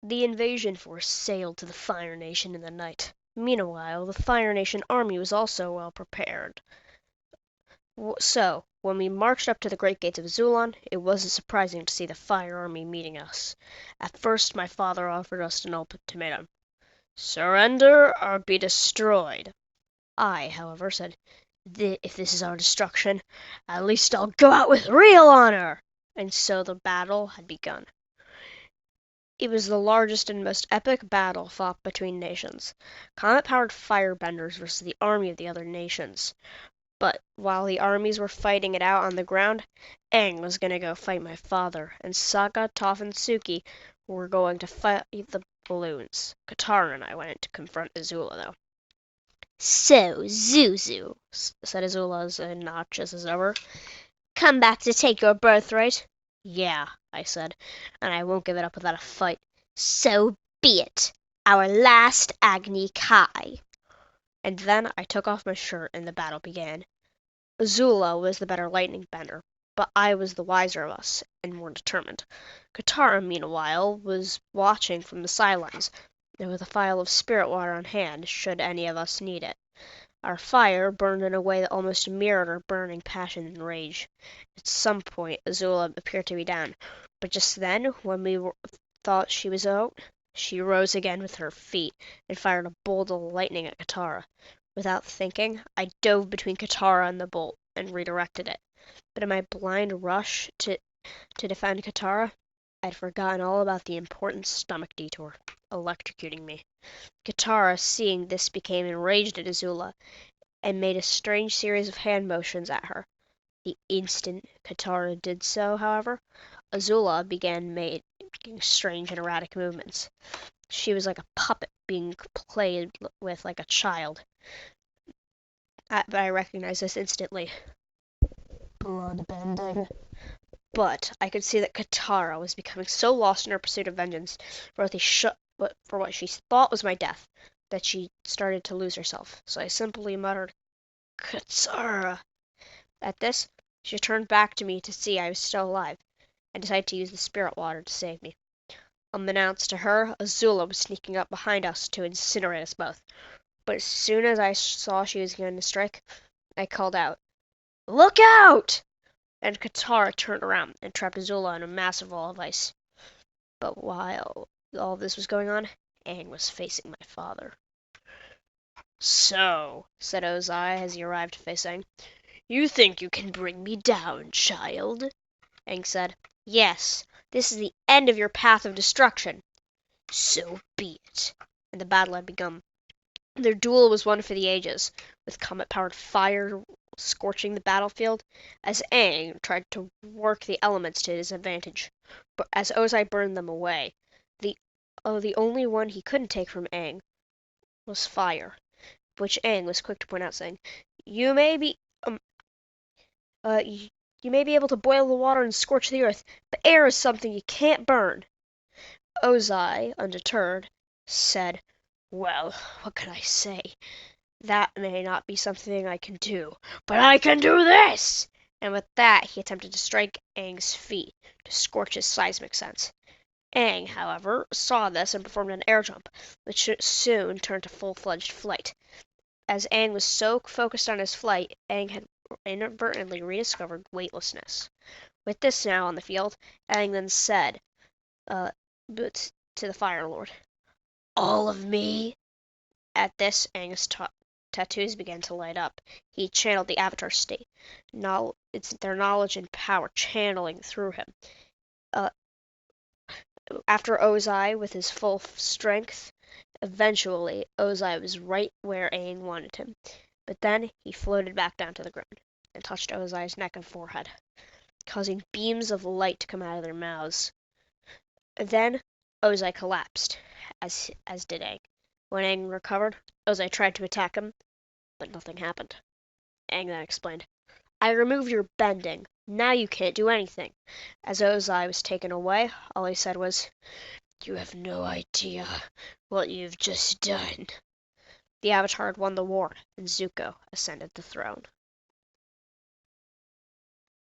The invasion force sailed to the Fire Nation in the night. Meanwhile, the Fire Nation army was also well prepared. So, when we marched up to the great gates of Zulon, it wasn't surprising to see the Fire Army meeting us. At first, my father offered us an ultimatum: surrender or be destroyed. I, however, said, if this is our destruction, at least I'll go out with real honor. And so the battle had begun. It was the largest and most epic battle fought between nations. Comet-powered firebenders versus the army of the other nations. But while the armies were fighting it out on the ground, Aang was going to go fight my father, and Sokka, Toph, and Suki were going to fight the balloons. Katara and I went in to confront Azula, though. "So, Zuzu," said Azula as obnoxious as ever, "come back to take your birthright?" "Yeah," I said, "and I won't give it up without a fight." "So be it. Our last Agni Kai." And then I took off my shirt and the battle began. Azula was the better lightning bender, but I was the wiser of us and more determined. Katara, meanwhile, was watching from the sidelines, with a phial of spirit water on hand, should any of us need it. Our fire burned in a way that almost mirrored our burning passion and rage. At some point, Azula appeared to be down, but just then, when we thought she was out, she rose again with her feet and fired a bolt of lightning at Katara. Without thinking, I dove between Katara and the bolt and redirected it. But in my blind rush to defend Katara, I'd forgotten all about the important stomach detour, electrocuting me. Katara, seeing this, became enraged at Azula and made a strange series of hand motions at her. The instant Katara did so, however, Azula began making strange and erratic movements. She was like a puppet being played with like a child. But I recognized this instantly. Bloodbending. But I could see that Katara was becoming so lost in her pursuit of vengeance for what she thought was my death, that she started to lose herself. So I simply muttered, "Katara." At this, she turned back to me to see I was still alive, and decided to use the spirit water to save me. Unbeknownst to her, Azula was sneaking up behind us to incinerate us both. But as soon as I saw she was going to strike, I called out, "Look out!" And Katara turned around and trapped Azula in a massive wall of ice. But while all this was going on, Aang was facing my father. "So," said Ozai as he arrived to face Aang, "you think you can bring me down, child?" Aang said, "Yes, this is the end of your path of destruction." "So be it." And the battle had begun. Their duel was one for the ages, with comet-powered fire scorching the battlefield, as Aang tried to work the elements to his advantage. But as Ozai burned them away, the only one he couldn't take from Aang was fire, which Aang was quick to point out, saying, "You may be able to boil the water and scorch the earth, but air is something you can't burn." Ozai, undeterred, said, "Well, what can I say? That may not be something I can do, but I can do this!" And with that, he attempted to strike Aang's feet to scorch his seismic sense. Aang, however, saw this and performed an air jump, which soon turned to full-fledged flight. As Aang was so focused on his flight, Aang had inadvertently rediscovered weightlessness. With this now on the field, Aang then said to the Fire Lord, "All of me?" At this, Aang's tattoos began to light up. He channeled the Avatar state. It's their knowledge and power channeling through him. After Ozai, with his full strength, eventually Ozai was right where Aang wanted him. But then he floated back down to the ground and touched Ozai's neck and forehead, causing beams of light to come out of their mouths. Then Ozai collapsed, as did Aang. When Aang recovered, Ozai tried to attack him, but nothing happened. Aang then explained, "I removed your bending. Now you can't do anything." As Ozai was taken away, all he said was, "You have no idea what you've just done." The Avatar had won the war, and Zuko ascended the throne.